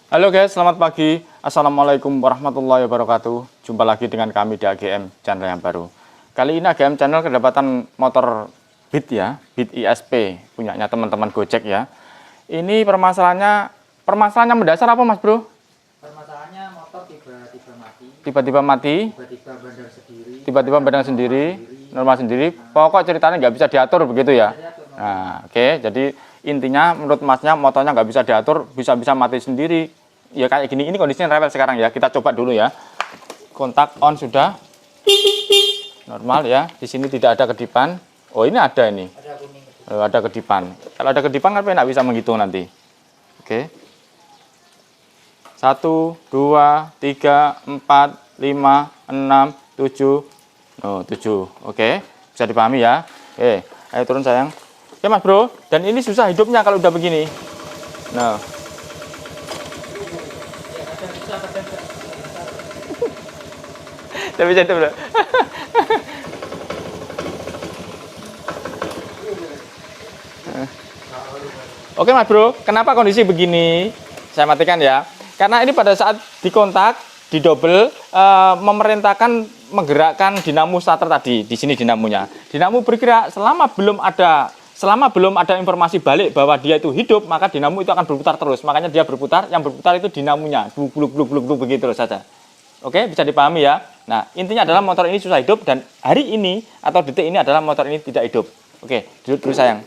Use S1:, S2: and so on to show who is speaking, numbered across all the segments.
S1: Halo guys, selamat pagi. Assalamualaikum warahmatullahi wabarakatuh. Jumpa lagi dengan kami di AGM channel yang baru. Kali ini AGM channel kedapatan motor Beat ya, Beat ISP punyanya teman-teman Gojek ya. Ini permasalahannya mendasar apa Mas Bro?
S2: Permasalahannya motor tiba-tiba mati.
S1: Tiba-tiba mati.
S2: Tiba-tiba bandar sendiri.
S1: Tiba-tiba bandar sendiri, normal sendiri. Pokok ceritanya nggak bisa diatur begitu ya. Nah, oke. Jadi intinya menurut Masnya motornya nggak bisa diatur, bisa-bisa mati sendiri. Ya kayak gini, ini kondisinya rewel sekarang ya. Kita coba dulu ya. Kontak on sudah normal ya. Di sini tidak ada kedipan. Oh ini ada ini.
S2: Ada kuning.
S1: Ada kedipan. Kalau ada kedipan kan nggak bisa menghitung nanti. Oke. 1, 2, 3, 4, 5, 6, 7. Oh 7. Oke. Bisa dipahami ya. Oke. Ayo turun sayang. Oke Mas Bro. Dan ini susah hidupnya kalau udah begini. Nah. Tapi bisa bro. Oke Mas Bro, kenapa kondisi begini? Saya matikan ya. Karena ini pada saat dikontak, didobel, memerintahkan menggerakkan dinamo starter tadi. Di sini dinamonya. Dinamo bergerak selama belum ada informasi balik bahwa dia itu hidup, maka dinamo itu akan berputar terus. Makanya dia berputar, yang berputar itu dinamonya. Bluk begitu terus saja. Oke, bisa dipahami ya. Nah, intinya adalah motor ini susah hidup dan hari ini atau detik ini adalah motor ini tidak hidup. Oke, duduk dulu sayang.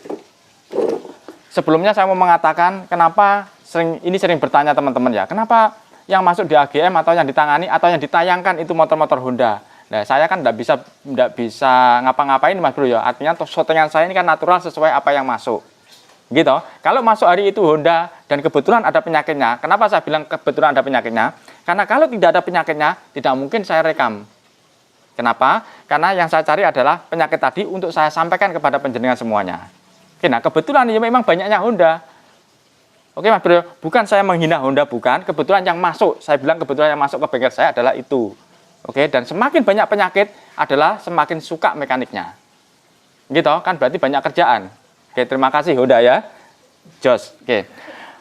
S1: Sebelumnya saya mau mengatakan kenapa sering bertanya teman-teman ya. Kenapa yang masuk di AGM atau yang ditangani atau yang ditayangkan itu motor-motor Honda. Nah, saya kan tidak bisa ngapa-ngapain Mas Bro ya. Artinya settingan saya ini kan natural sesuai apa yang masuk. Gitu. Kalau masuk hari itu Honda dan kebetulan ada penyakitnya. Kenapa saya bilang kebetulan ada penyakitnya? Karena kalau tidak ada penyakitnya, tidak mungkin saya rekam. Kenapa? Karena yang saya cari adalah penyakit tadi untuk saya sampaikan kepada penjenengan semuanya. Oke, nah kebetulan ya memang banyaknya Honda. Oke Mas Bro, bukan saya menghina Honda, bukan. Kebetulan yang masuk, saya bilang kebetulan yang masuk ke bengkel saya adalah itu. Oke, dan semakin banyak penyakit adalah semakin suka mekaniknya. Gitu, kan berarti banyak kerjaan. Oke, terima kasih Honda ya. Jos.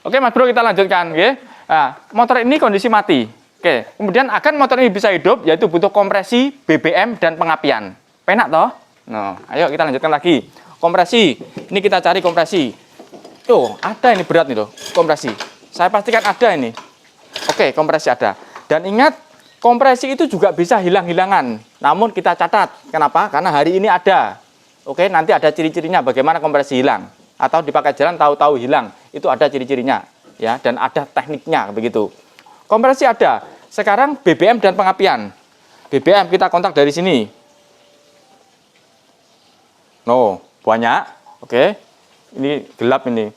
S1: Oke Mas Bro, kita lanjutkan. Oke. Nah, motor ini kondisi mati. Oke, kemudian agar motor ini bisa hidup, yaitu butuh kompresi, BBM, dan pengapian. Penak toh? Nah, ayo kita lanjutkan lagi. Kompresi, ini kita cari kompresi. Tuh, ada ini berat nih loh, kompresi. Saya pastikan ada ini. Oke, kompresi ada. Dan ingat, kompresi itu juga bisa hilang-hilangan. Namun kita catat. Kenapa? Karena hari ini ada. Oke, nanti ada ciri-cirinya bagaimana kompresi hilang. Atau dipakai jalan tahu-tahu hilang. Itu ada ciri-cirinya. Ya, dan ada tekniknya begitu. Kompresi ada. Sekarang BBM dan pengapian. BBM kita kontak dari sini. No, banyak. Oke. Ini gelap ini.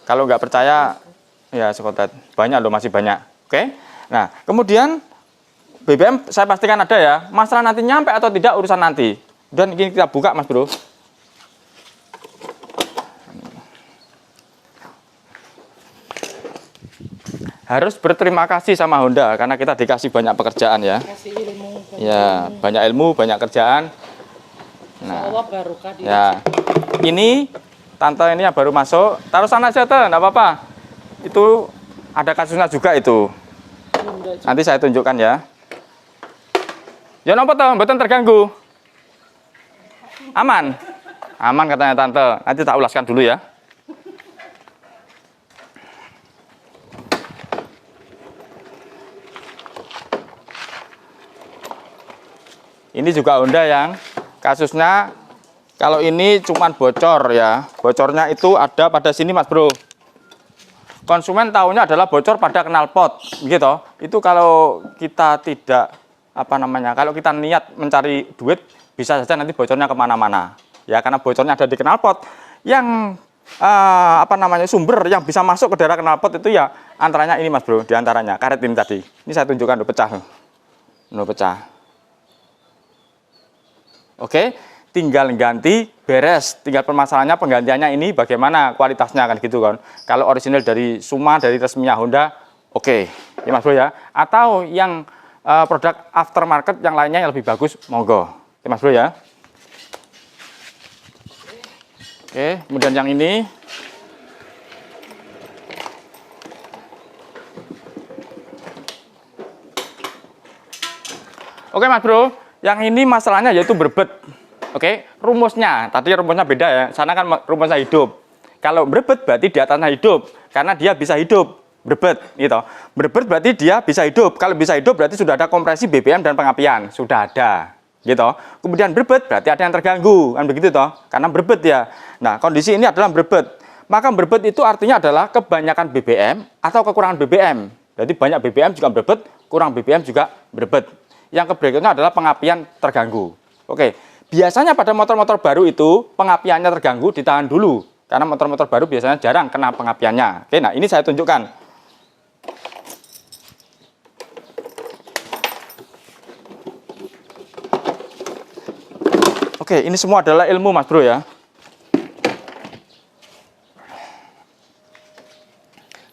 S1: Kalau nggak percaya, ya sekotet. Banyak loh, masih banyak. Oke. Nah, kemudian BBM saya pastikan ada ya. Masalah nanti nyampe atau tidak urusan nanti. Dan ini kita buka Mas Bro. Harus berterima kasih sama Honda karena kita dikasih banyak pekerjaan ya. Ya, banyak ilmu, banyak kerjaan. Nah, ya. Ini tante ini yang baru masuk. Taruh sana aja tuh, enggak apa-apa. Itu ada kasusnya juga itu. Nanti saya tunjukkan ya. Ya napa toh, mboten terganggu. Aman. Aman katanya tante. Nanti tak ulaskan dulu ya. Ini juga Honda yang kasusnya kalau ini cuman bocor ya. Bocornya itu ada pada sini Mas Bro. Konsumen tahunya adalah bocor pada knalpot gitu. Itu kalau kita tidak kalau kita niat mencari duit bisa saja nanti bocornya kemana-mana. Ya karena bocornya ada di knalpot. Yang sumber yang bisa masuk ke daerah knalpot itu ya antaranya ini Mas Bro, di antaranya karet ini tadi. Ini saya tunjukkan udah pecah. Udah pecah. Oke, tinggal ganti beres. Tinggal permasalahannya penggantiannya ini bagaimana kualitasnya kan gitu kan. Kalau original dari Suma, dari resminya Honda, oke. Ya Mas Bro ya. Atau yang produk aftermarket yang lainnya yang lebih bagus, monggo. Ya Mas Bro ya. Oke, kemudian yang ini Oke Mas Bro, yang ini masalahnya yaitu berbet. Oke, rumusnya, tadi rumusnya beda ya. Sana kan rumusnya hidup. Kalau berbet berarti di atasnya hidup, karena dia bisa hidup. Berbet, gitu. Berbet berarti dia bisa hidup. Kalau bisa hidup berarti sudah ada kompresi BBM dan pengapian, sudah ada. Gitu. Kemudian berbet berarti ada yang terganggu, kan begitu toh? Karena berbet ya. Nah, kondisi ini adalah berbet. Maka berbet itu artinya adalah kebanyakan BBM atau kekurangan BBM. Jadi banyak BBM juga berbet, kurang BBM juga berbet. Yang berikutnya adalah pengapian terganggu. Oke, biasanya pada motor-motor baru itu pengapiannya terganggu, ditahan dulu. Karena motor-motor baru biasanya jarang kena pengapiannya. Oke, nah ini saya tunjukkan. Oke, ini semua adalah ilmu Mas Bro ya.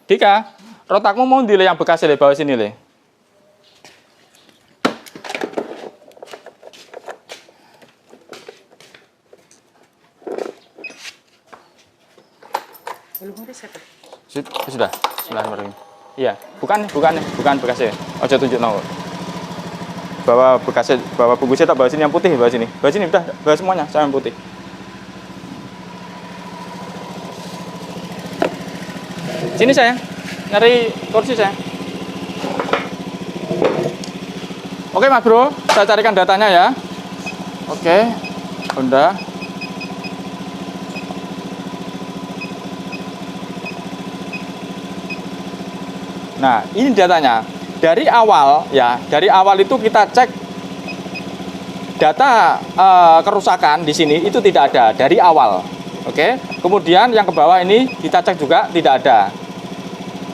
S1: Dika, rotakmu mau di yang bekas di bawah sini le. Sudah. Bismillahirrahmanirrahim. Iya, bukan bekasnya. Ojo tunjuk nol. Bawa bekasnya, bawa bungkusnya tak bawa sini yang putih, bawa sini. Bawa sini udah, bawa semuanya, saya yang putih. Sini sayang. Nyari kursi sayang. Oke Mas Bro, saya carikan datanya ya. Oke. Honda. Nah, ini datanya. Dari awal ya, dari awal itu kita cek data kerusakan di sini itu tidak ada dari awal. Oke. Kemudian yang ke bawah ini kita cek juga tidak ada.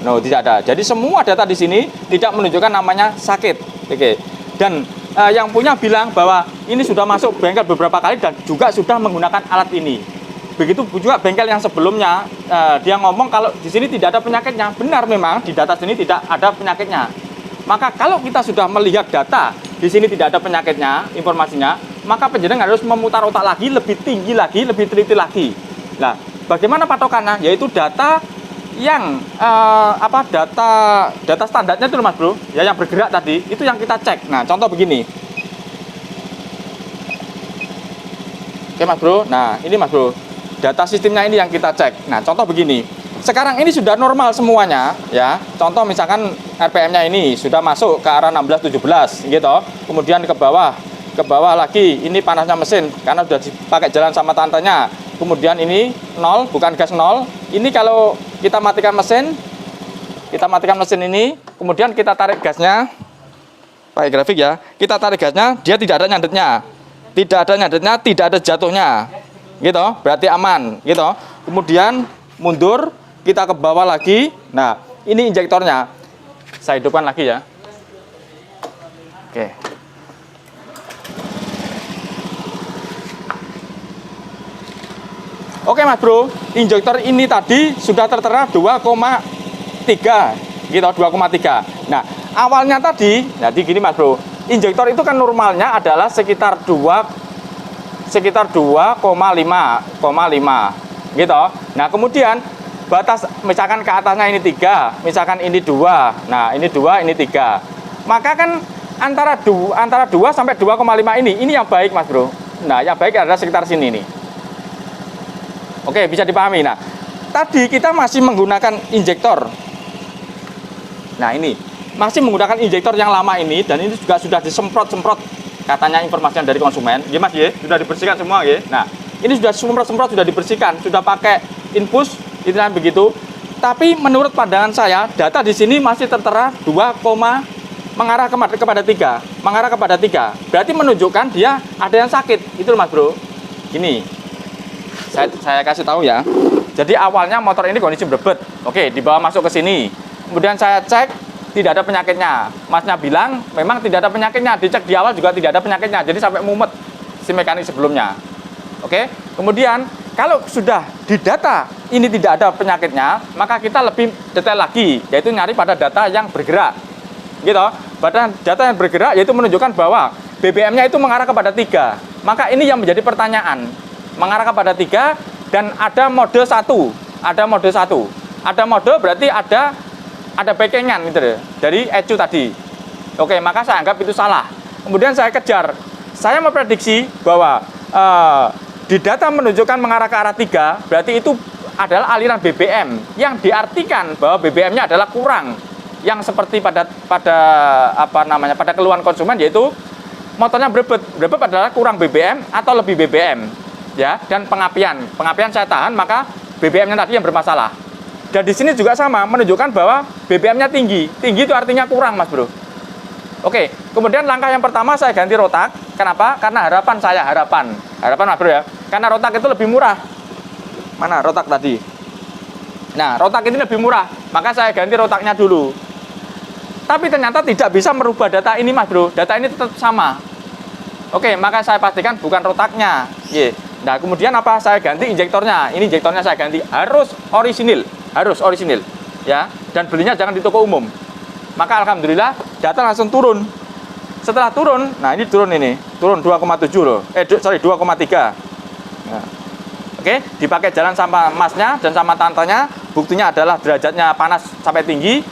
S1: No, tidak ada. Jadi semua data di sini tidak menunjukkan namanya sakit. Oke. Dan yang punya bilang bahwa ini sudah masuk bengkel beberapa kali dan juga sudah menggunakan alat ini. Begitu juga bengkel yang sebelumnya, dia ngomong kalau di sini tidak ada penyakitnya. Benar memang di data sini tidak ada penyakitnya. Maka kalau kita sudah melihat data di sini tidak ada penyakitnya, informasinya, maka penjenengan harus memutar otak lagi, lebih tinggi lagi, lebih teliti lagi. Nah, bagaimana patokannya? Yaitu data yang data standarnya itu Mas Bro, ya yang bergerak tadi, itu yang kita cek. Nah, contoh begini. Oke Mas Bro, nah ini Mas Bro. Data sistemnya ini yang kita cek. Nah, contoh begini. Sekarang ini sudah normal semuanya, ya. Contoh misalkan RPM-nya ini sudah masuk ke arah 16-17, gitu. Kemudian ke bawah lagi. Ini panasnya mesin karena sudah dipakai jalan sama tantenya. Kemudian ini 0, bukan gas 0. Ini kalau kita matikan mesin ini, kemudian kita tarik gasnya. Pakai grafik ya. Kita tarik gasnya, dia tidak ada nyandetnya. Tidak ada jatuhnya. Gitu, berarti aman, gitu. Kemudian mundur, kita ke bawah lagi. Nah, ini injektornya. Saya hidupkan lagi ya. Oke. Oke Mas Bro, injektor ini tadi sudah tertera 2,3, gitu, 2,3. Nah, awalnya tadi, jadi gini Mas Bro, injektor itu kan normalnya adalah sekitar 2,5 gitu. Nah, kemudian batas misalkan ke atasnya ini 3, misalkan ini 2. Nah, ini 2, ini 3. Maka kan antara 2 sampai 2,5 ini yang baik Mas Bro. Nah, yang baik adalah sekitar sini nih. Oke, bisa dipahami. Nah, tadi kita masih menggunakan injektor. Nah, ini masih menggunakan injektor yang lama ini, dan ini juga sudah disemprot-semprot katanya informasi dari konsumen. Ya Mas ya, sudah dibersihkan semua ya. Nah, ini sudah semprot-semprot, sudah dibersihkan, sudah pakai infus, itu kan begitu. Tapi menurut pandangan saya, data di sini masih tertera 2, mengarah kepada 3, mengarah kepada 3. Berarti menunjukkan dia ada yang sakit. Itu Mas Bro. Ini saya kasih tahu ya. Jadi awalnya motor ini kondisi berbet. Oke, dibawa masuk ke sini. Kemudian saya cek tidak ada penyakitnya. Masnya bilang memang tidak ada penyakitnya. Dicek di awal juga tidak ada penyakitnya. Jadi sampai mumet si mekanik sebelumnya. Oke. Kemudian kalau sudah di data ini tidak ada penyakitnya, maka kita lebih detail lagi, yaitu nyari pada data yang bergerak. Gitu. Pada data yang bergerak yaitu menunjukkan bahwa BBM-nya itu mengarah kepada 3. Maka ini yang menjadi pertanyaan. Mengarah kepada 3 dan ada mode 1. Ada mode 1. Ada mode berarti ada backingan gitu deh, dari ECU tadi. Oke, maka saya anggap itu salah. Kemudian saya kejar. Saya memprediksi bahwa di data menunjukkan mengarah ke arah 3, berarti itu adalah aliran BBM yang diartikan bahwa BBM-nya adalah kurang. Yang seperti pada keluhan konsumen, yaitu motornya berebet. Berebet adalah kurang BBM atau lebih BBM, ya. Dan pengapian saya tahan, maka BBM-nya tadi yang bermasalah. Dan di sini juga sama, menunjukkan bahwa BBM-nya tinggi. Tinggi itu artinya kurang, Mas Bro. Oke, kemudian langkah yang pertama saya ganti rotak. Kenapa? Karena harapan Mas Bro ya. Karena rotak itu lebih murah. Mana rotak tadi? Nah, rotak ini lebih murah, maka saya ganti rotaknya dulu. Tapi ternyata tidak bisa merubah data ini, Mas Bro. Data ini tetap sama. Oke, maka saya pastikan bukan rotaknya. Nah, kemudian apa? Saya ganti injektornya. Ini injektornya saya ganti, harus orisinil, ya. Dan belinya jangan di toko umum. Maka alhamdulillah data langsung turun. Setelah turun, nah ini turun 2,7 loh. 2,3. Nah. Oke, dipakai jalan sama masnya dan sama tantenya. Buktinya adalah derajatnya panas sampai tinggi,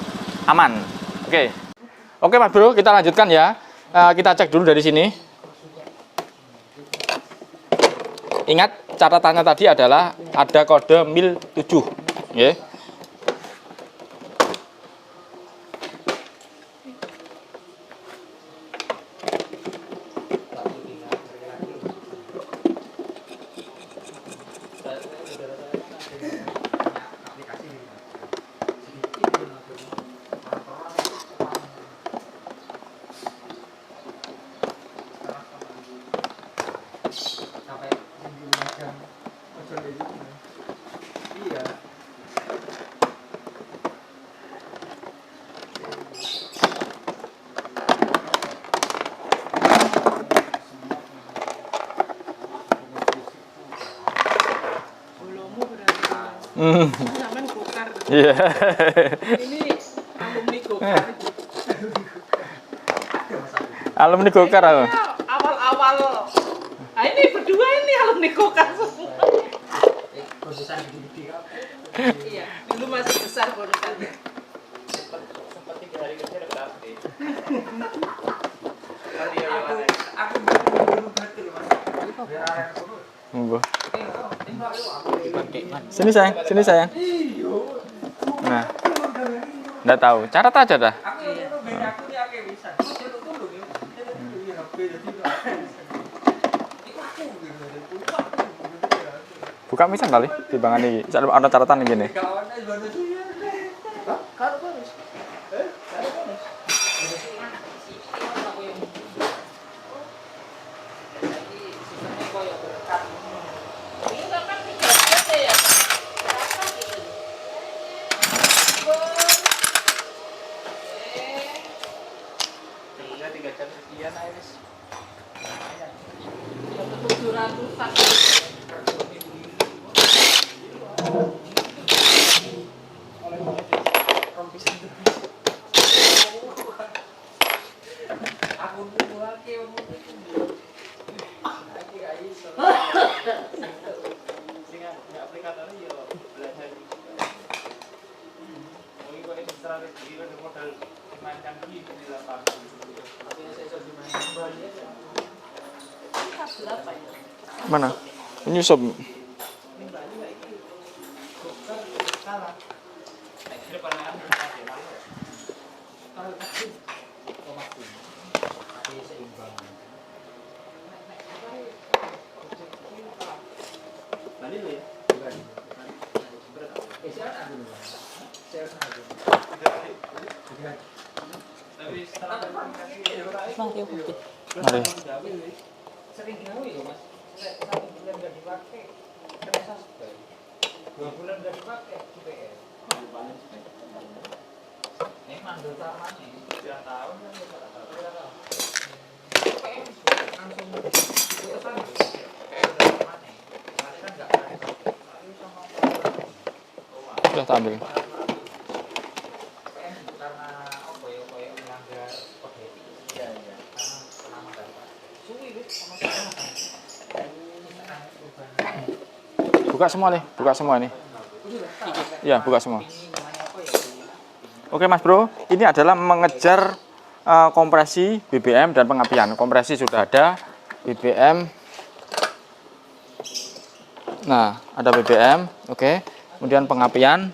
S1: aman. Oke Mas Bro, kita lanjutkan ya. Kita cek dulu dari sini. Ingat catatannya tadi adalah ada kode mil 7, ya.
S3: Sampean gokar.
S1: Iya.
S3: Ini alumni gokar.
S1: Alumni gokar aku.
S3: Awal-awal. Nah, ini berdua ini alumni gokar semua.
S2: Bonusan gede-gede kan.
S3: Iya, dulu masih besar bonusannya.
S2: Sempat 3 hari kerja dapat update. Aku baru betul Mas. Biar ada yang suruh.
S1: Monggo. Sini sayang. Nah, nggak tahu. Catat aja dah. Buka misal kali, timbangan ini. Ada catatan gini. Mana? Ini sob. Mari.
S2: Sering gawe ya Mas. 1 bulan nggak dipakai, kena suspend. 2 bulan nggak dipakai, CPR. Emang dosa mana? 3 tahun kan ya Pak. Langsung putusan. Kan nggak ada.
S1: Sudah tak ambil.
S2: Karena apa ya melanggar kode etik. Iya. Karena melanggar. Suwi wis sama
S1: Buka semua nih. Ya, buka semua. Oke Mas Bro, ini adalah mengejar kompresi BBM dan pengapian. Kompresi sudah ada, BBM. Nah, ada BBM, oke. Kemudian pengapian.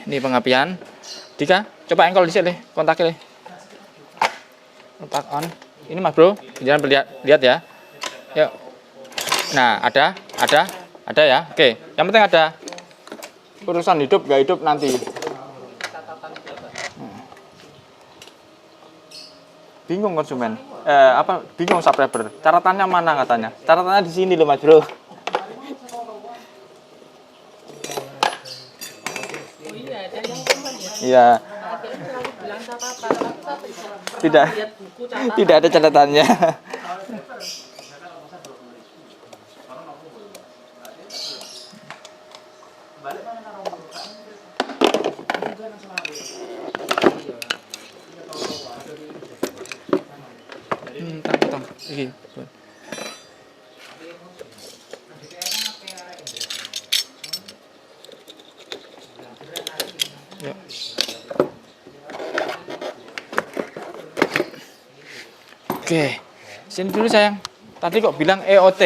S1: Ini pengapian. Dika, coba engkol di sini, kontaknya. Kontak on. Ini Mas Bro, jangan lihat ya. Yuk. Nah, ada ya. Oke, yang penting ada. Urusan hidup gak hidup nanti. Bingung konsumen. Bingung subscriber. Catatannya mana katanya? Catatannya di sini loh Mas Bro. Iya. Tidak ada catatannya. Tang. Iki. Ya. Oke, sini dulu sayang. Tadi kok bilang EOT.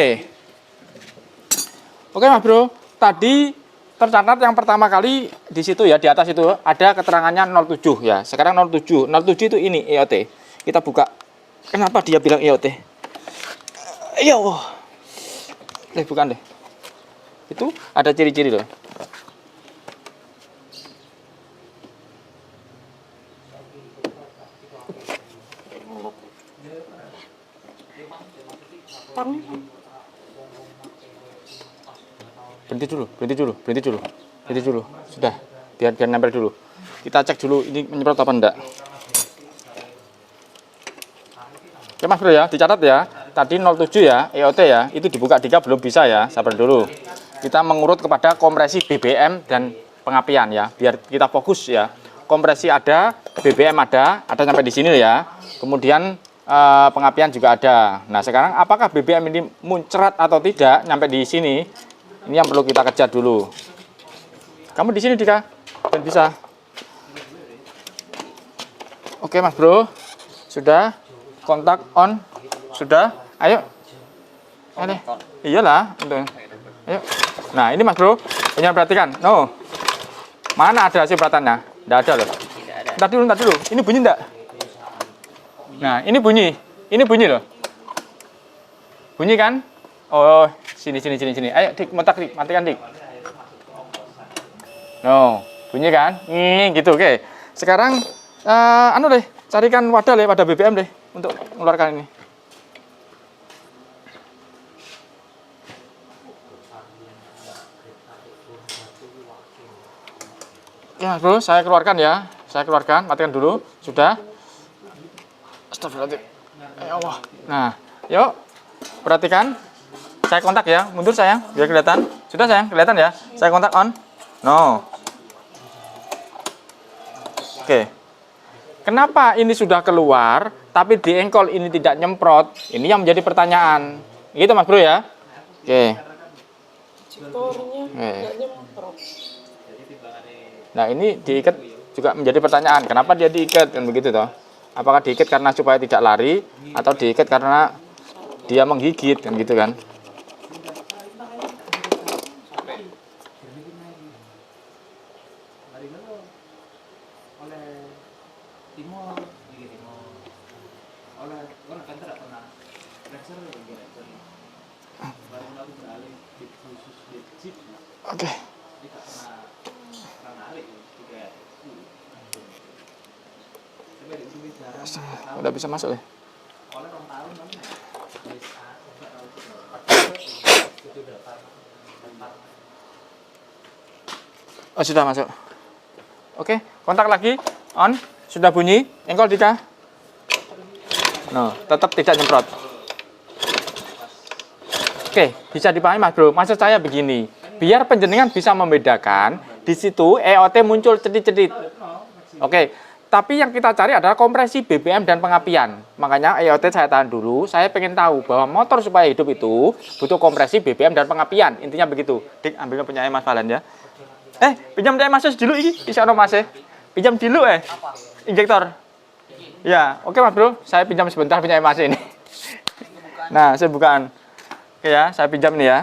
S1: Oke Mas Bro, tadi tercatat yang pertama kali di situ ya, di atas itu ada keterangannya 07 ya. Sekarang 07. 07 itu ini EOT. Kita buka. Kenapa dia bilang EOT? Ya Allah. Bukan deh. Itu ada ciri-ciri loh. Berhenti dulu. Sudah, biar nempel dulu. Kita cek dulu ini menyemprot apa enggak. Oke Mas Bro ya, dicatat ya. Tadi 07 ya, EOT ya, itu dibuka Dika belum bisa ya, sabar dulu. Kita mengurut kepada kompresi BBM dan pengapian ya, biar kita fokus ya. Kompresi ada, BBM ada sampai di sini ya. Kemudian pengapian juga ada. Nah sekarang apakah BBM ini muncrat atau tidak nyampe di sini? Ini yang perlu kita kejar dulu. Kamu di sini Dika, dan bisa. Oke Mas Bro, sudah. Kontak on, sudah. Ayo. Ini. Iyalah, untuk. Ayo. Nah ini Mas Bro, punya perhatikan. No. Mana ada hasil peratannya? Tidak ada loh. Ntar dulu. Ini bunyi enggak? Nah, ini bunyi loh. Bunyi kan? Oh, sini. Ayo, Dik, matikan, Dik. No, bunyi kan? Gitu, oke. Sekarang, carikan wadah BBM deh, untuk mengeluarkan ini. Ya, Bro, saya keluarkan ya. Matikan dulu. Sudah. Astagfirullahaladzim. Ya Allah. Nah, yuk. Perhatikan. Saya kontak ya. Mundur sayang, biar kelihatan. Sudah sayang, kelihatan ya. Saya kontak on. No. Oke. Kenapa ini sudah keluar, tapi di engkol ini tidak nyemprot? Ini yang menjadi pertanyaan. Gitu Mas Bro ya. Oke. Nah, ini diikat juga menjadi pertanyaan. Kenapa dia diikat? Kan begitu toh. Apakah diikat karena supaya tidak lari, atau diikat karena dia menggigit, kan gitu kan? Oke. Udah bisa masuk ya? Oh, sudah masuk. Oke, kontak lagi. On. Sudah bunyi. Engkol Dika. No, tetap tidak nyemprot. Oke, bisa dipahami Mas Bro. Maksud saya begini. Biar penjenengan bisa membedakan, di situ EOT muncul cedit-cedit. Oke, tapi yang kita cari adalah kompresi BBM dan pengapian. Makanya EOT saya tahan dulu. Saya pengen tahu bahwa motor supaya hidup itu butuh kompresi BBM dan pengapian. Intinya begitu. Dik, ambilnya punya Mas Valen ya. Pinjam dari Mas dulu iki, bisa ono Mas. Pinjam dulu injektor. Ya, oke Mas Bro, saya pinjam sebentar punya Mas ini. Nah, saya bukaan. Oke ya, saya pinjam nih ya.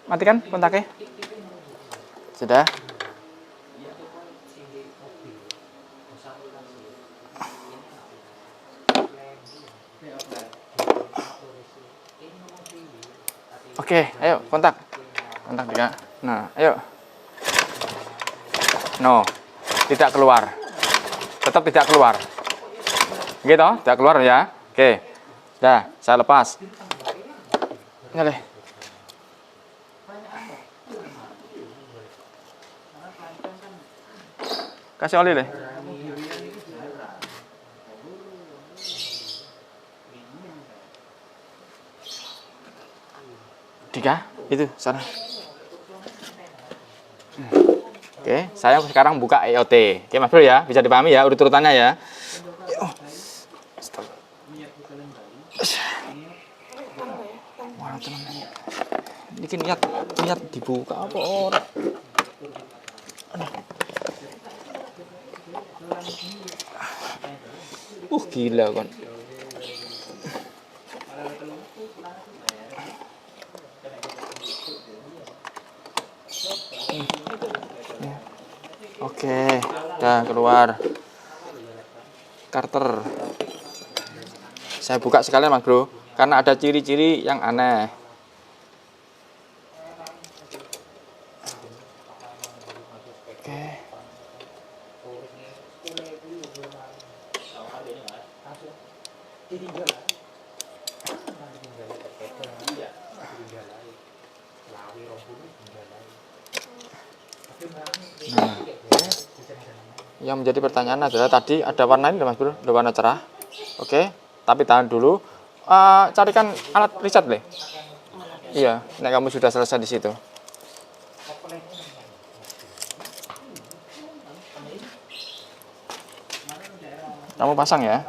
S1: Matikan kontaknya. Sudah. Oke, ayo kontak. Kontak dia. Nah, ayo. No, tidak keluar. Tetap tidak keluar. Gitu, tidak keluar ya. Oke. Dah, saya lepas. Nyale. Kasih oli deh. Dika, itu sana. Oke, saya sekarang buka EOT. Oke, Mas Bro ya, bisa dipahami ya urut-urutannya ya. Wah, teman. Ini niat dibuka apa orang? Gila kan. Oke, udah keluar. Karter. Saya buka sekalian Mas Bro, karena ada ciri-ciri yang aneh. Oke. Nah, yang menjadi pertanyaan adalah tadi ada warna ini Mas Bro, ada warna cerah. Oke, tapi tahan dulu. Carikan alat riset deh. Iya, nek kamu sudah selesai di situ. Kamu pasang ya.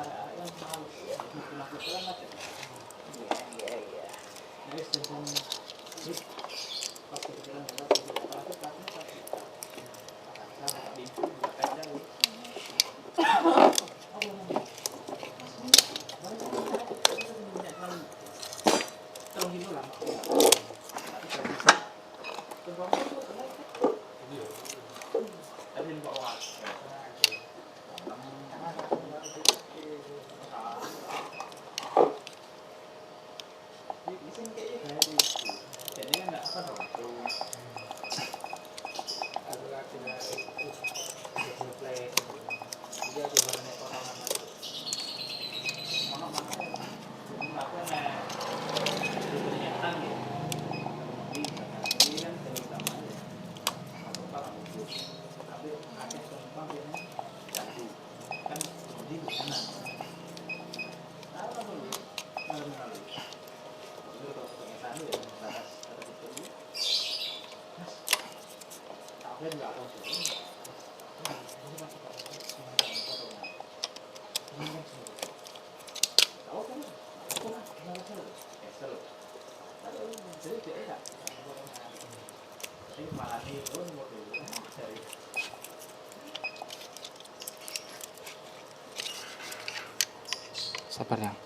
S1: Sabar yang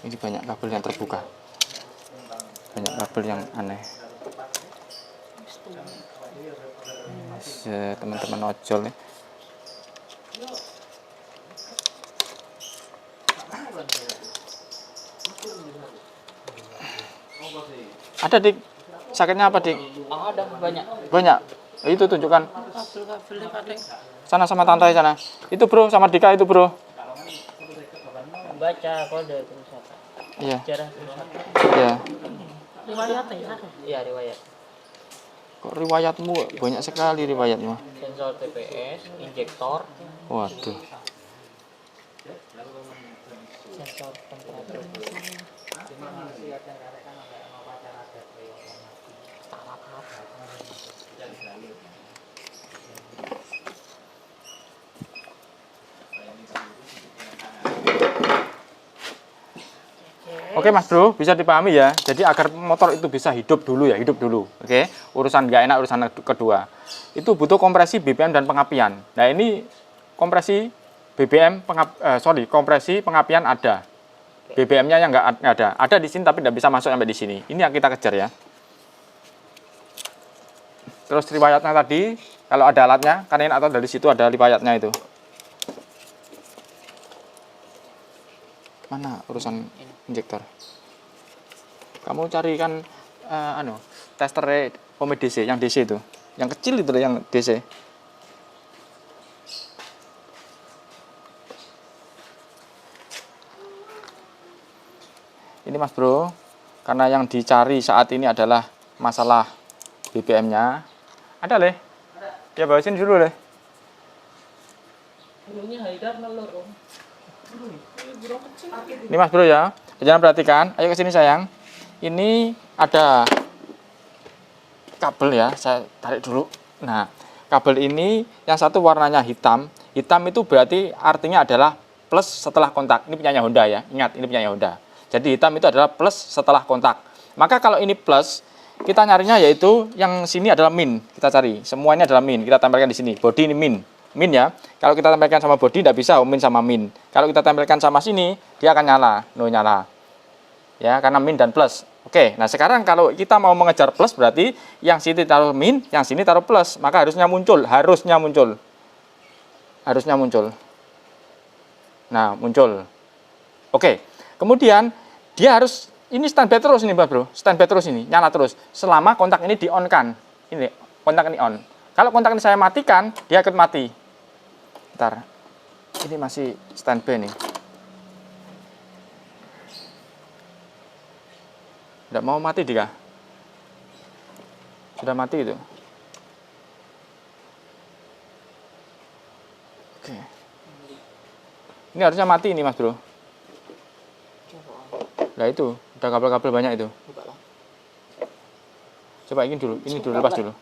S1: ini banyak kabel yang terbuka, banyak kabel yang aneh. Teman-teman ojol nih. Ada Dik, sakitnya apa Dik?
S3: Ada banyak.
S1: Banyak. Itu tunjukkan. Sana sama tante sana. Itu Bro, sama Dika itu Bro.
S3: Baca kode kerusakan.
S1: Iya.
S3: Sejarah kerusakan.
S1: Iya.
S3: Riwayat ya? Iya, riwayat.
S1: Kok riwayatmu banyak sekali riwayatmu?
S3: Sensor TPS, injektor,
S1: Waduh.
S3: sensor temperatur. Oke.
S1: Oke Mas Bro, bisa dipahami ya. Jadi agar motor itu bisa hidup dulu ya, hidup dulu. Oke, urusan nggak enak, urusan kedua. Itu butuh kompresi BBM dan pengapian. Nah ini kompresi BBM, kompresi pengapian ada. BBM-nya yang nggak ada. Ada di sini tapi tidak bisa masuk sampai di sini. Ini yang kita kejar ya. Terus riwayatnya tadi, kalau ada alatnya, kan ini atau dari situ ada riwayatnya itu. Mana urusan injektor? Kamu carikan tester pomade DC, yang DC itu, yang kecil itu yang DC. Ini Mas Bro, karena yang dicari saat ini adalah masalah BBM-nya. Ada leh? Ya bawasin dulu leh.
S3: Burungnya Haidar nelur om.
S1: Ini Mas Bro ya, jangan perhatikan. Ayo ke sini sayang. Ini ada kabel ya, saya tarik dulu. Nah, kabel ini yang satu warnanya hitam. Hitam itu berarti artinya adalah plus setelah kontak. Ini punyanya Honda ya, ingat ini punyanya Honda. Jadi hitam itu adalah plus setelah kontak. Maka kalau ini plus, kita nyarinya yaitu yang sini adalah min. Kita cari, semua ini adalah min. Kita tempelkan di sini. Body ini min. Min ya. Kalau kita tempelkan sama body tidak bisa min sama min. Kalau kita tempelkan sama sini, dia akan nyala, nyala. Ya, karena min dan plus. Oke, nah sekarang kalau kita mau mengejar plus berarti yang sini taruh min, yang sini taruh plus, maka harusnya muncul. Nah, muncul. Oke. Kemudian dia harus ini standby terus ini Pak Bro, standby terus ini, nyala terus selama kontak ini di on kan. Ini kontak ini on. Kalau kontak ini saya matikan, dia ikut mati. Bentar. Ini masih standby nih. Tidak mau mati dia. Sudah mati itu. Oke. Ini harusnya mati ini Mas Bro. Nah itu, udah kabel-kabel banyak itu. Coba ini dulu, lepas dulu.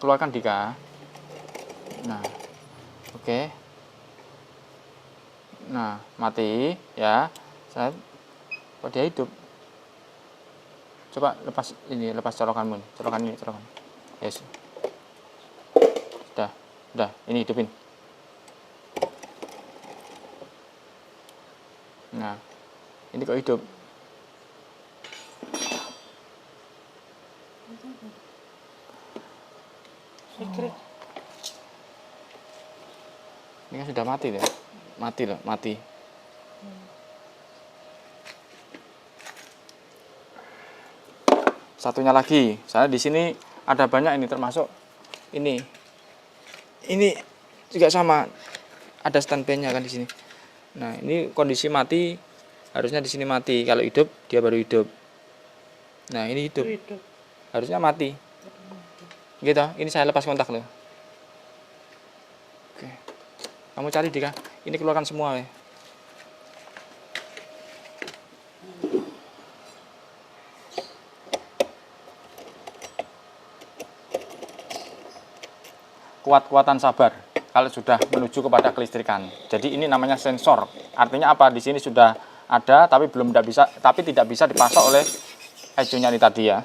S1: Keluarkan Dika. Nah, oke. Nah, mati ya. Kok dia hidup? Coba lepas ini, lepas colokanmu, colokan ini, colokan. Yes. Udah, ini hidupin. Nah, ini kok hidup. Ini kan sudah mati deh. Mati. Satunya lagi, soalnya di sini ada banyak ini termasuk ini juga sama, ada standby-nya kan di sini. Nah ini kondisi mati, harusnya di sini mati, kalau hidup dia baru hidup. Nah ini hidup. Harusnya mati. Gitu, ini saya lepas kontak loh. Oke, kamu cari Dika, ini keluarkan semua ya. Kuat-kuatan sabar kalau sudah menuju kepada kelistrikan. Jadi ini namanya sensor. Artinya apa? Di sini sudah ada tapi tidak bisa dipasok oleh ecunya ini tadi ya.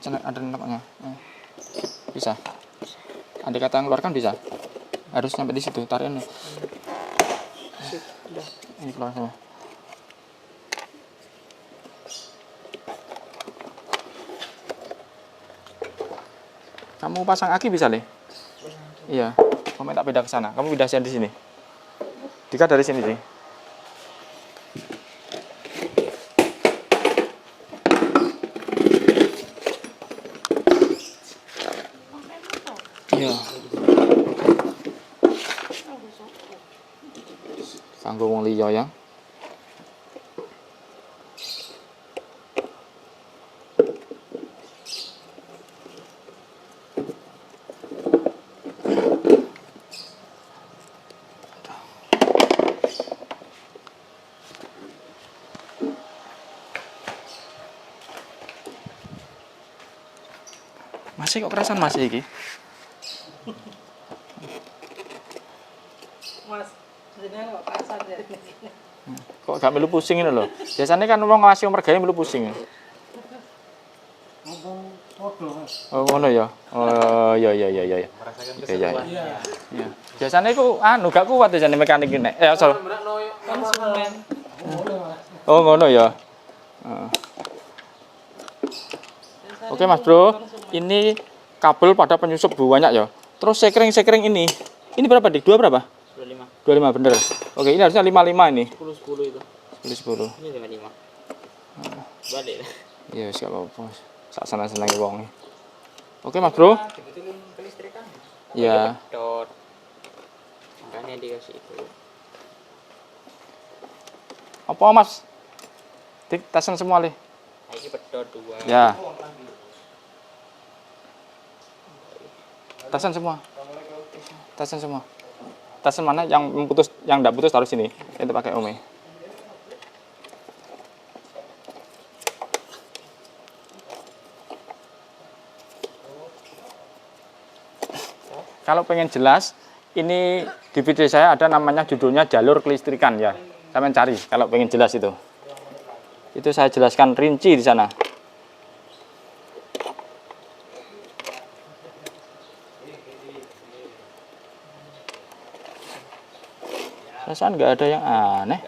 S1: Ada namanya. Bisa. Andai kata mengeluarkan bisa. Harus sampai di situ, tarik ini. Ini keluar semua. Kamu pasang aki bisa deh. Iya. Kamu tak pindah ke sana. Kamu pindah di sini. Dika dari sini sih. Iya. Kanggo wong liya ya. Masih kok kerasan masih iki.
S3: Mas, jenengan kok kasar ya.
S1: Kok gak melu pusing ini loh. Biasanya kan wong ngasih mergawe melu pusing.
S2: Ngomong podo, Mas.
S1: Oh ngono ya. Oh iya.
S2: Merasakan
S1: Iya.
S2: keseruan.
S1: Iya. Biasanya iku gak kuat biasanya mekanik ini. Sorry.
S3: Konsumen.
S1: Oh ngono ya. Heeh. Oke Mas Bro, ini kabel pada penyusup banyak ya. Terus sekring ini berapa dik? 2 berapa?
S3: 25.
S1: 25 bener. Oke, ini harusnya 55 ini.
S3: 10 itu.
S1: 10.
S3: Ini 55. Balik.
S1: Iya, gak apa-apa. Sak seneng wong. Oke Mas Bro.
S3: Dibetulin kelistrikan.
S1: Iya.
S3: Dot. Makanya dikasih itu.
S1: Apa Mas? Dik, tasen semua le.
S3: Ini pedot 2.
S1: Ya. Tasen semua. Tasen mana yang putus, yang enggak putus taruh sini. Itu pakai Ome. Kalau pengen jelas, ini di video saya ada namanya judulnya jalur kelistrikan ya. Sampeyan cari kalau pengen jelas itu. Itu saya jelaskan rinci di sana. Perasaan nggak ada yang aneh.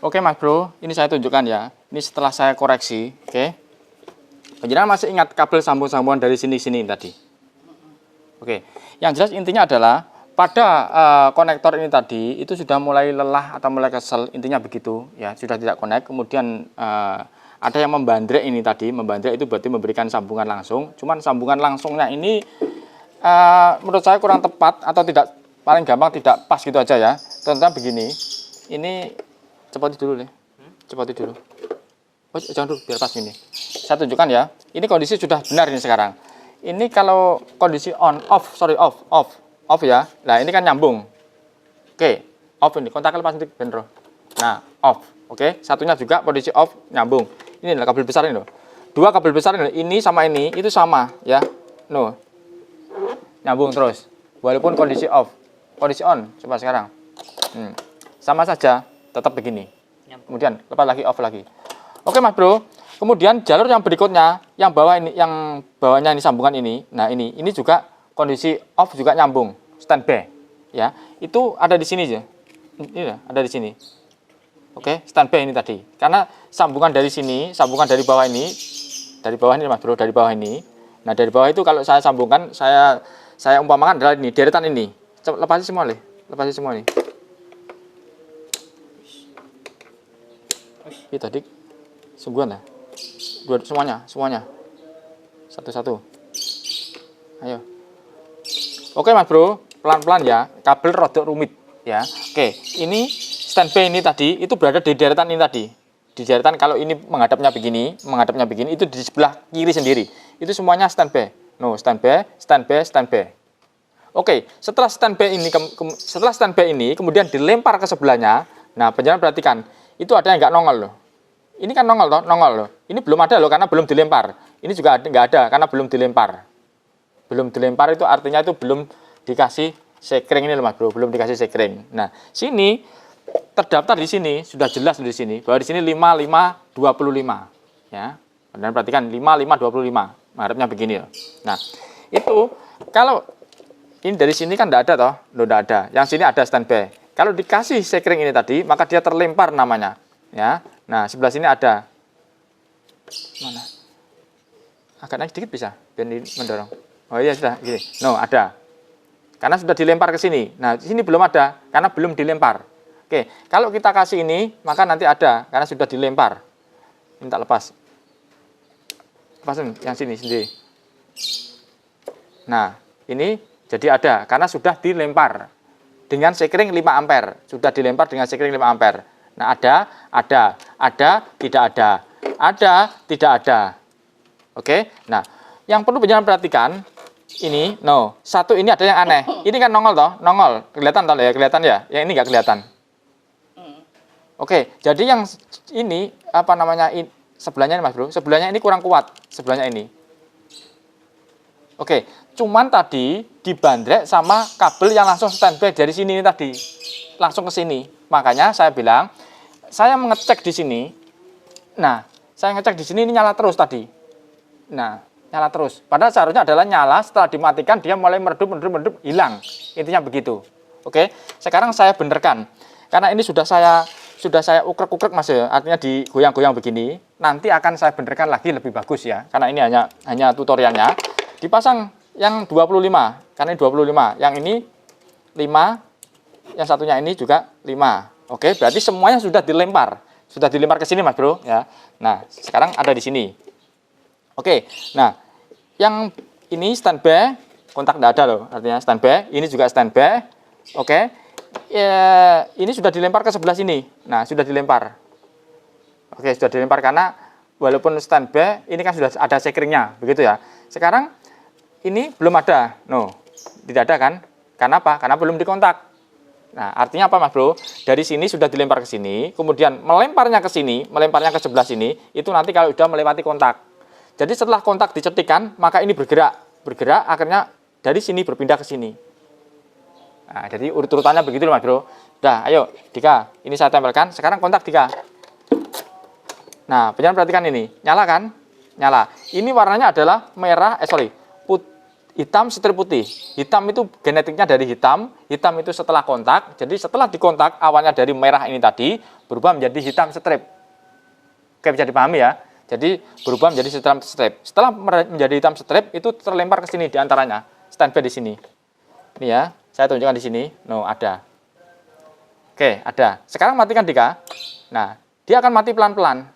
S1: Oke Mas Bro, ini saya tunjukkan ya. Ini setelah saya koreksi, oke. Penjelasan masih ingat kabel sambung-sambungan dari sini-sini tadi. Oke, yang jelas intinya adalah pada konektor ini tadi itu sudah mulai lelah atau mulai kesel, intinya begitu ya, sudah tidak connect. Kemudian ada yang membandrek ini tadi, membandrek itu berarti memberikan sambungan langsung. Cuman sambungan langsungnya ini menurut saya kurang tepat atau tidak, paling gampang tidak pas gitu aja ya. Contohnya begini, ini cepati dulu nih, cepati dulu. Oh, jangan dulu, biar pas ini. Saya tunjukkan ya. Ini kondisi sudah benar ini sekarang. Ini kalau kondisi off ya. Nah ini kan nyambung. Oke, off ini. Kontak lepas nanti benro. Nah off. Oke, satunya juga kondisi off nyambung. Ini adalah kabel besar ini loh. 2 kabel besar ini sama ini itu sama ya. No, nyambung terus. Walaupun kondisi off, kondisi on. Coba sekarang. Sama saja. Tetap begini. Kemudian lepas lagi, off lagi. Oke Mas Bro. Kemudian jalur yang berikutnya, yang bawah ini, yang bawahnya ini sambungan ini. Nah ini juga kondisi off juga nyambung, standby. Ya, itu ada di sini aja. Ini ada di sini. Oke, standby ini tadi. Karena sambungan dari sini, sambungan dari bawah ini Mas Bro, dari bawah ini. Nah dari bawah itu kalau saya sambungkan, saya umpamakan adalah ini, deretan ini. Lepasin semua nih, lepasin semua nih. Ini tadi sungguhan ya, semuanya satu-satu. Ayo. Oke Mas Bro, pelan-pelan ya, kabel rodok rumit ya. Oke, ini standby ini tadi itu berada di deretan ini tadi. Di deretan kalau ini menghadapnya begini itu di sebelah kiri sendiri. Itu semuanya standby. No, standby. Oke, setelah standby ini kemudian dilempar ke sebelahnya. Nah, penjelasan perhatikan, itu ada yang nggak nongol loh. Ini kan nongol loh. Ini belum ada loh karena belum dilempar. Ini juga nggak ada karena belum dilempar. Belum dilempar itu artinya itu belum dikasih sekring ini loh Mas Bro, belum dikasih sekring. Nah, sini terdaftar di sini sudah jelas di sini bahwa di sini 5525 ya. Dan perhatikan 5525. Harapnya begini loh. Nah, itu kalau ini dari sini kan enggak ada toh, enggak ada. Yang sini ada standby. Kalau dikasih sekring ini tadi, maka dia terlempar namanya, ya. Nah, sebelah sini ada. Mana? Agak naik sedikit bisa, biar mendorong. Oh iya sudah, gini. No, ada. Karena sudah dilempar ke sini. Nah, di sini belum ada, karena belum dilempar. Oke, kalau kita kasih ini, maka nanti ada, karena sudah dilempar. Minta lepas. Lepasin yang sini sendiri. Nah, ini jadi ada, karena sudah dilempar. Dengan sekring 5 ampere. Sudah dilempar dengan sekring 5 ampere. Nah, ada. Ada, tidak ada. Ada, tidak ada. Oke. Nah, yang perlu penjelasan perhatikan ini, satu ini ada yang aneh. Ini kan nongol toh, nongol. Kelihatan toh ya, kelihatan ya. Yang ini nggak kelihatan. Oke, jadi yang ini apa namanya? Sebelahnya ini Mas Bro, sebelahnya ini kurang kuat, sebelahnya ini. Oke, cuman tadi dibandrek sama kabel yang langsung standby dari sini ini tadi. Langsung ke sini. Makanya saya bilang, saya mengecek di sini. Nah, saya ngecek di sini ini nyala terus tadi. Nah, nyala terus. Padahal seharusnya adalah nyala, setelah dimatikan dia mulai meredup, hilang. Intinya begitu. Oke, sekarang saya benerkan. Karena ini sudah saya ukrek-ukrek Mas ya, artinya digoyang-goyang begini. Nanti akan saya benerkan lagi lebih bagus ya. Karena ini hanya tutorialnya. Dipasang yang 25, karena ini 25. Yang ini 5, yang satunya ini juga 5. Oke, berarti semuanya sudah dilempar. Sudah dilempar ke sini Mas Bro ya. Nah, sekarang ada di sini. Oke, nah yang ini standby, kontak tidak ada loh, artinya standby. Ini juga standby. Oke, ya, ini sudah dilempar ke sebelah sini. Nah, sudah dilempar. Oke, sudah dilempar karena walaupun standby, ini kan sudah ada sekringnya, begitu ya. Sekarang ini belum ada, tidak ada kan? Karena apa? Karena belum dikontak. Nah, artinya apa Mas Bro? Dari sini sudah dilempar ke sini, kemudian melemparnya ke sini, melemparnya ke sebelah sini, itu nanti kalau sudah melewati kontak. Jadi setelah kontak dicetikan, maka ini bergerak, akhirnya dari sini berpindah ke sini. Nah, jadi urut-urutannya begitu Mas Bro. Dah, ayo Dika, ini saya tempelkan. Sekarang kontak Dika. Nah, penjelasan perhatikan ini, nyala kan? Nyala. Ini warnanya adalah merah, hitam setir putih. Hitam itu genetiknya dari hitam. Hitam itu setelah kontak. Jadi setelah dikontak awalnya dari merah ini tadi berubah menjadi hitam strip. Oke, bisa dipahami ya. Jadi berubah menjadi hitam strip. Setelah menjadi hitam strip itu terlempar ke sini diantaranya. Standby di sini. Ini ya, saya tunjukkan di sini. Ada. Oke, ada. Sekarang matikan Dika. Nah, dia akan mati pelan-pelan.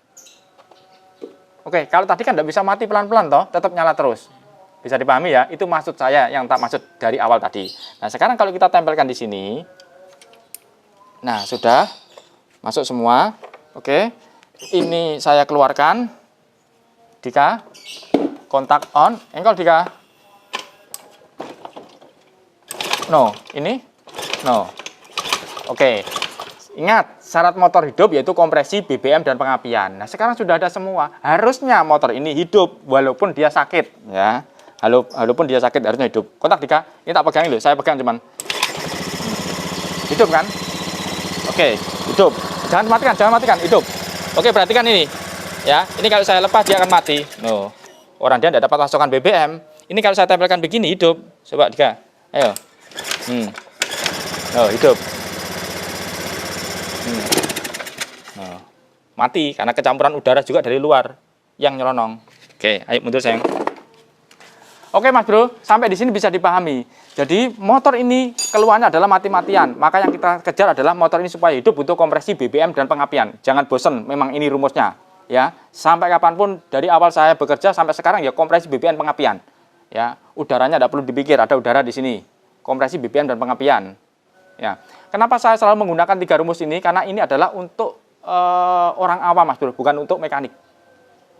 S1: Oke, kalau tadi kan tidak bisa mati pelan-pelan toh, tetap nyala terus. Bisa dipahami ya, itu maksud saya yang tak maksud dari awal tadi. Nah, sekarang kalau kita tempelkan di sini. Nah, sudah masuk semua. Oke. Ini saya keluarkan. Dika. Kontak on. Engkol Dika. Ini. Oke. Ingat, syarat motor hidup yaitu kompresi, BBM, dan pengapian. Nah, sekarang sudah ada semua. Harusnya motor ini hidup walaupun dia sakit ya. Walaupun dia sakit harusnya hidup. Kontak Dika, ini tak pegangin loh, saya pegang cuman. Hidup kan? Oke, hidup. Jangan matikan, hidup. Oke, perhatikan ini. Ya, ini kalau saya lepas dia akan mati. Orang dia tidak dapat pasokan BBM. Ini kalau saya tempelkan begini hidup. Coba Dika. Ayo. Hidup. Mati karena kecampuran udara juga dari luar yang nyelonong. Oke, ayo mundur sayang. Oke Mas Bro, sampai di sini bisa dipahami. Jadi motor ini keluarnya adalah mati-matian. Maka yang kita kejar adalah motor ini supaya hidup butuh kompresi, BBM, dan pengapian. Jangan bosen, memang ini rumusnya. Ya, sampai kapanpun dari awal saya bekerja sampai sekarang ya kompresi, BBM, pengapian. Ya, udaranya tidak perlu dipikir, ada udara di sini. Kompresi, BBM, dan pengapian. Ya, kenapa saya selalu menggunakan 3 rumus ini? Karena ini adalah untuk orang awam Mas Bro, bukan untuk mekanik.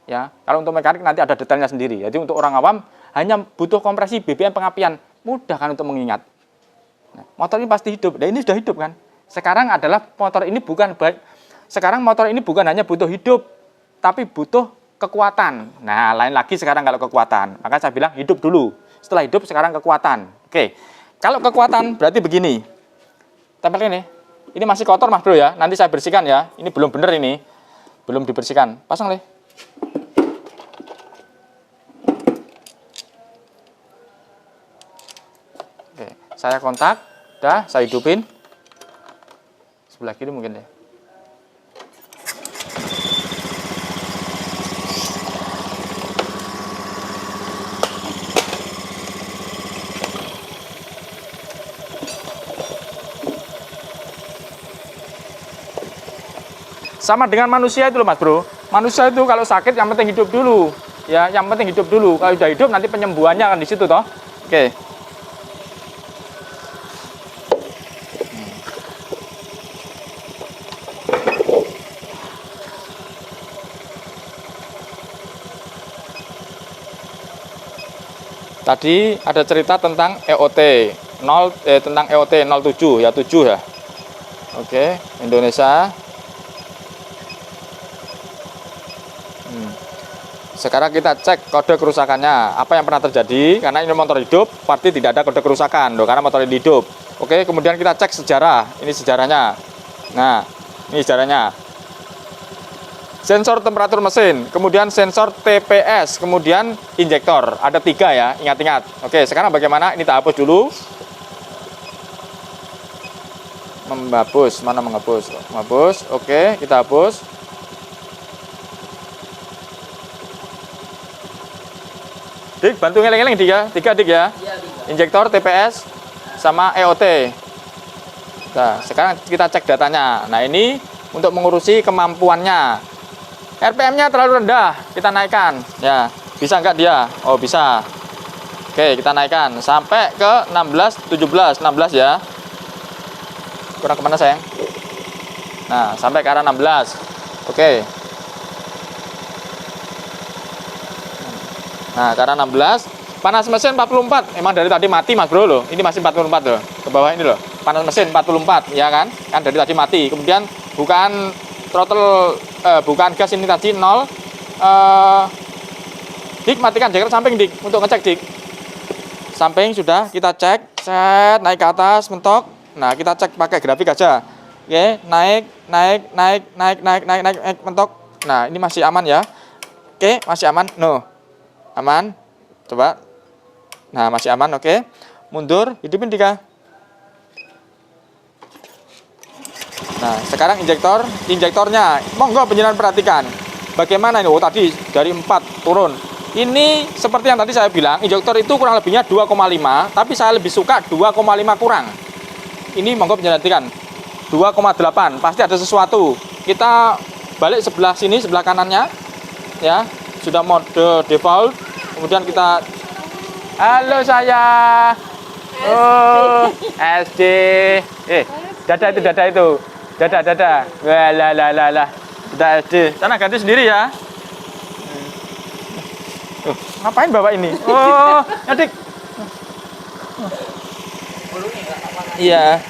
S1: Ya, kalau untuk mekanik nanti ada detailnya sendiri. Jadi untuk orang awam hanya butuh kompresi, BBM, pengapian, mudah kan untuk mengingat. Nah, motor ini pasti hidup. Nah, ini sudah hidup kan? Sekarang adalah motor ini bukan hanya butuh hidup, tapi butuh kekuatan. Nah, lain lagi sekarang kalau kekuatan. Maka saya bilang hidup dulu. Setelah hidup sekarang kekuatan. Oke. Kalau kekuatan berarti begini. Tempel ini. Ini masih kotor Mas Bro ya. Nanti saya bersihkan ya. Ini belum benar ini. Belum dibersihkan. Pasang deh. Oke, saya kontak. Dah, saya hidupin. Sebelah kiri mungkin deh. Sama dengan manusia itu loh Mas Bro. Manusia itu kalau sakit yang penting hidup dulu. Ya, yang penting hidup dulu. Kalau sudah hidup nanti penyembuhannya akan di situ toh. Oke. Tadi ada cerita tentang EOT 0 tentang EOT 07 ya, 7 ya. Oke, Indonesia. Sekarang kita cek kode kerusakannya, apa yang pernah terjadi. Karena ini motor hidup, pasti tidak ada kode kerusakan loh, karena motor ini hidup. Oke, kemudian kita cek sejarah. Ini sejarahnya. Nah, ini sejarahnya. Sensor temperatur mesin, kemudian sensor TPS, kemudian injektor. Ada 3 ya, ingat-ingat. Oke, sekarang bagaimana? Ini kita hapus dulu. Menghapus, mana menghapus? Menghapus, oke, kita hapus. Dik, bantu ngeleng-ngeleng Dik ya, 3 Dik ya. Injektor, TPS, sama EOT. Nah, sekarang kita cek datanya. Nah, ini untuk mengurusi kemampuannya. RPM-nya terlalu rendah, kita naikkan. Ya, bisa nggak dia? Oh, bisa. Oke, kita naikkan sampai ke 16, 17, 16 ya. Kurang kemana sayang? Nah, sampai ke arah 16. Oke. Nah, karena 16, panas mesin 44. Emang dari tadi mati Mas Bro loh. Ini masih 44 loh. Ke bawah ini loh. Panas mesin 44, ya kan? Kan dari tadi mati. Kemudian bukan throttle bukan gas ini tadi 0. Dik, matikan jaket samping Dik untuk ngecek Dik. Samping sudah kita cek, set naik ke atas mentok. Nah, kita cek pakai grafik aja. Oke, naik mentok. Nah, ini masih aman ya. Oke, masih aman. No. Aman, coba. Nah, masih aman, oke. Mundur, hidupin 3. Nah, sekarang injektornya. Monggo penjenengan perhatikan. Bagaimana ini? Oh, tadi dari 4 turun. Ini seperti yang tadi saya bilang, injektor itu kurang lebihnya 2,5, tapi saya lebih suka 2,5 kurang. Ini monggo penjenengan perhatikan. 2,8, pasti ada sesuatu. Kita balik sebelah sini, sebelah kanannya. Ya, sudah mode default. Kemudian kita, halo saya, oh SD, dada itu, dada, lah, sudah SD, sana ganti sendiri ya. Ngapain bapak ini? Oh, adik. Iya.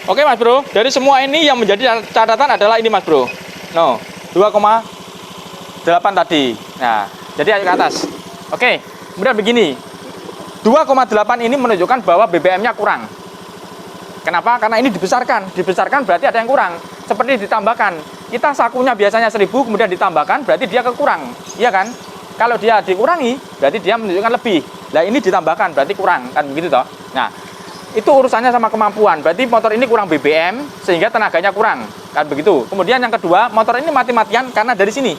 S1: Oke Mas Bro, dari semua ini yang menjadi catatan adalah ini Mas Bro. No. 2,8 tadi. Nah, jadi ayo ke atas. Oke, kemudian begini. 2,8 ini menunjukkan bahwa BBM-nya kurang. Kenapa? Karena ini dibesarkan. Dibesarkan berarti ada yang kurang. Seperti ditambahkan. Kita sakunya biasanya 1000, kemudian ditambahkan, berarti dia kekurang. Iya kan? Kalau dia dikurangi, berarti dia menunjukkan lebih. Nah, ini ditambahkan, berarti kurang. Kan begitu toh? Nah, itu urusannya sama kemampuan. Berarti motor ini kurang BBM, sehingga tenaganya kurang. Kan begitu. Kemudian yang kedua, motor ini mati-matian karena dari sini.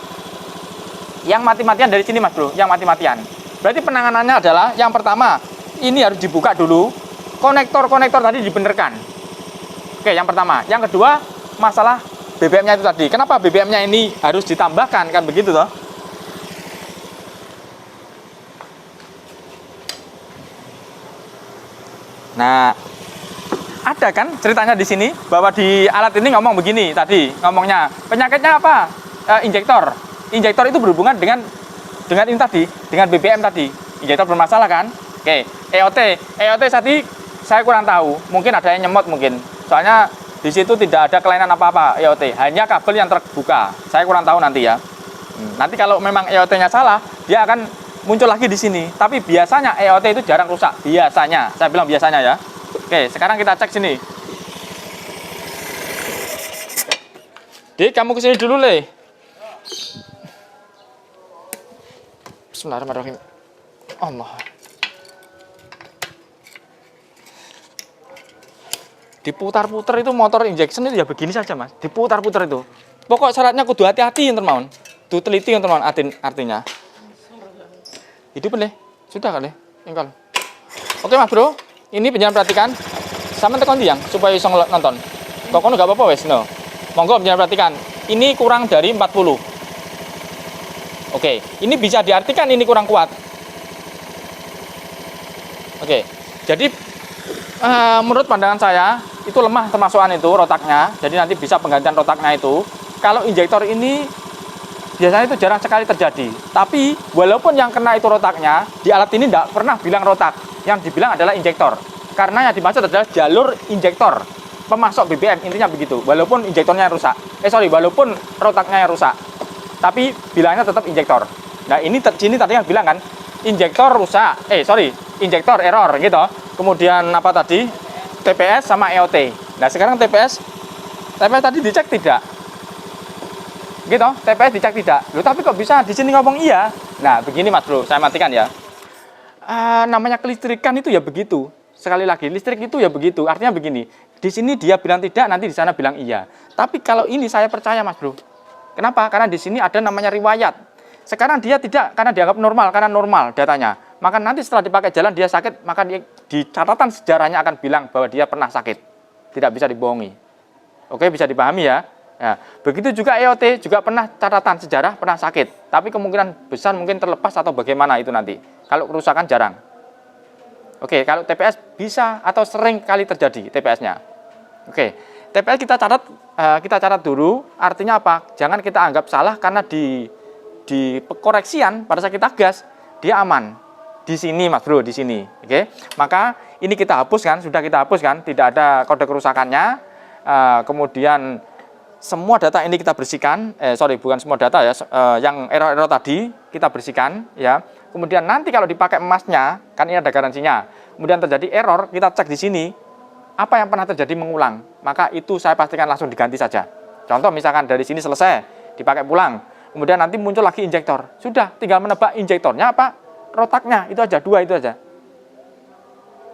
S1: Yang mati-matian dari sini Mas Bro, yang mati-matian. Berarti penanganannya adalah yang pertama, ini harus dibuka dulu. Konektor-konektor tadi dibenerkan. Oke, yang pertama. Yang kedua, masalah BBM-nya itu tadi. Kenapa BBM-nya ini harus ditambahkan? Kan begitu toh? Nah, ada kan ceritanya di sini bahwa di alat ini ngomong begini tadi, ngomongnya penyakitnya apa? Injektor. Injektor itu berhubungan dengan ini tadi, dengan BBM tadi. Injektor bermasalah kan? Oke, EOT tadi saya kurang tahu, mungkin ada yang nyemot mungkin. Soalnya di situ tidak ada kelainan apa-apa EOT, hanya kabel yang terbuka. Saya kurang tahu nanti ya. Nanti kalau memang EOT-nya salah, dia akan muncul lagi di sini. Tapi biasanya EOT itu jarang rusak. Biasanya, saya bilang biasanya ya. Oke, sekarang kita cek sini. Dik, kamu kesini dulu, Le. Bismillahirrahmanirrahim. Allah. Diputar-putar itu motor injection itu ya begini saja, Mas. Diputar-putar itu. Pokok syaratnya kudu hati-hati yang termahun. Tuh teliti yang termahun artinya. Hidup Le. Sudah kali. Engkol. Oke, Mas Bro. Ini penjenengan perhatikan. Sama tekan tiang supaya bisa nonton. Kok kono enggak apa-apa wes, no. Monggo penjenengan perhatikan. Ini kurang dari 40. Oke, ini bisa diartikan ini kurang kuat. Oke. Jadi menurut pandangan saya itu lemah termasukan itu rotaknya. Jadi nanti bisa penggantian rotaknya itu. Kalau injektor ini biasanya itu jarang sekali terjadi. Tapi walaupun yang kena itu rotaknya, di alat ini tidak pernah bilang rotak. Yang dibilang adalah injektor. Karena yang dimaksud adalah jalur injektor pemasok BBM, intinya begitu. Walaupun injektornya yang rusak. Walaupun rotaknya yang rusak. Tapi bilangnya tetap injektor. Nah, ini sini tadi yang bilang kan, injektor rusak. Injektor error gitu. Kemudian apa tadi? TPS sama EOT. Nah, sekarang TPS tadi dicek tidak. Gitu, TPS dicek tidak. Loh, tapi kok bisa di sini ngomong iya? Nah, begini Mas Bro, saya matikan ya. Namanya kelistrikan itu ya begitu. Sekali lagi, listrik itu ya begitu. Artinya begini, di sini dia bilang tidak, nanti di sana bilang iya. Tapi kalau ini saya percaya Mas Bro. Kenapa? Karena di sini ada namanya riwayat. Sekarang dia tidak, karena dianggap normal, karena normal datanya. Maka nanti setelah dipakai jalan dia sakit, maka di catatan sejarahnya akan bilang bahwa dia pernah sakit. Tidak bisa dibohongi. Oke, bisa dipahami ya. Nah, begitu juga EOT juga pernah catatan sejarah pernah sakit, tapi kemungkinan besar mungkin terlepas atau bagaimana itu nanti. Kalau kerusakan jarang. Oke, kalau TPS bisa atau sering kali terjadi TPS-nya. Oke, TPS kita catat dulu. Artinya apa? Jangan kita anggap salah karena di koreksian pada saat kita gas dia aman. Di sini Mas Bro, di sini. Oke, maka ini kita hapuskan, sudah kita hapuskan, tidak ada kode kerusakannya. Kemudian semua data ini kita bersihkan, bukan semua data ya, yang error-error tadi kita bersihkan ya. Kemudian nanti kalau dipakai emasnya, kan ini ada garansinya. Kemudian terjadi error, kita cek di sini apa yang pernah terjadi mengulang. Maka itu saya pastikan langsung diganti saja. Contoh misalkan dari sini selesai, dipakai pulang. Kemudian nanti muncul lagi injektor. Sudah, tinggal menebak injektornya apa? Rotaknya, itu aja, 2 itu aja.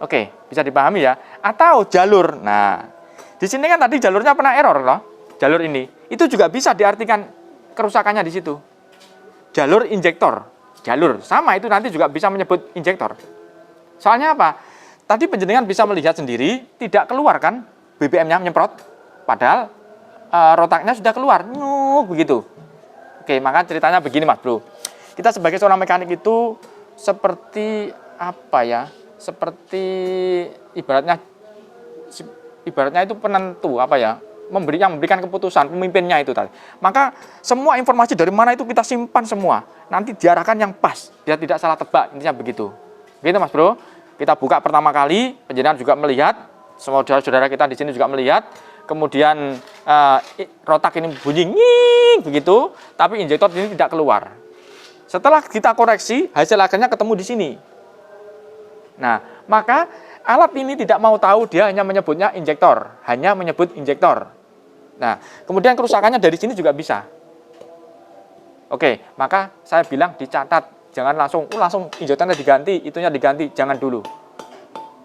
S1: Oke, bisa dipahami ya. Atau jalur. Nah, di sini kan tadi jalurnya pernah error loh. Jalur ini, itu juga bisa diartikan kerusakannya di situ. Jalur injektor, jalur sama itu nanti juga bisa menyebut injektor. Soalnya apa? Tadi penjenengan bisa melihat sendiri, tidak keluar kan BBM-nya menyemprot, padahal rotaknya sudah keluar, begitu. Oke, maka ceritanya begini Mas Bro. Kita sebagai seorang mekanik itu seperti apa ya? Seperti ibaratnya itu penentu apa ya? Memberikan keputusan, pemimpinnya itu tadi. Maka semua informasi dari mana itu kita simpan semua. Nanti diarahkan yang pas, biar tidak salah tebak, intinya begitu. Begitu Mas Bro. Kita buka pertama kali, penjenengan juga melihat, semua saudara-saudara kita di sini juga melihat. Kemudian rotak ini bunyi nging begitu, tapi injektor ini tidak keluar. Setelah kita koreksi, hasil akhirnya ketemu di sini. Nah, maka alat ini tidak mau tahu, dia hanya menyebutnya injektor, hanya menyebut injektor. Nah, kemudian kerusakannya dari sini juga bisa. Oke, maka saya bilang dicatat, jangan langsung injektornya diganti, itunya diganti, jangan dulu.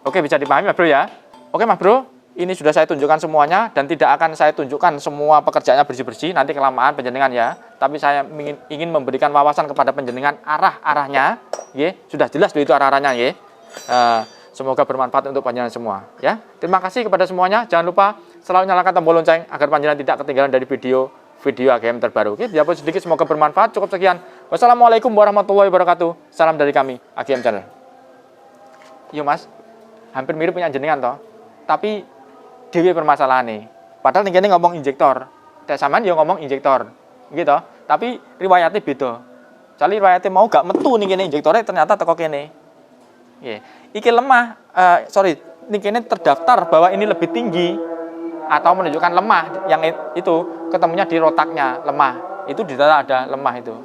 S1: Oke, bisa dipahami Mas Bro ya? Oke Mas Bro, ini sudah saya tunjukkan semuanya dan tidak akan saya tunjukkan semua pekerjaannya bersih-bersih, nanti kelamaan penjenengan ya. Tapi saya ingin memberikan wawasan kepada penjenengan arah-arahnya, ya. Sudah jelas itu arah-arahnya, ya. Semoga bermanfaat untuk panjenengan semua ya. Terima kasih kepada semuanya. Jangan lupa selalu nyalakan tombol lonceng agar panjenengan tidak ketinggalan dari video AGM terbaru. Oke, biarpun sedikit semoga bermanfaat. Cukup sekian. Wassalamualaikum warahmatullahi wabarakatuh. Salam dari kami AGM Channel. Yo Mas, hampir mirip punya jenengan toh. Tapi dewe permasalahan nih. Padahal nih ngomong injektor. Teh sampean yo ngomong injektor. Gitu. Tapi riwayatnya beda. Soalnya riwayatnya mau gak metu nih kene injektornya ternyata teko kene. Yeah. Iki lemah, ini terdaftar bahwa ini lebih tinggi atau menunjukkan lemah, yang itu ketemunya di rotaknya lemah, itu di data ada lemah itu.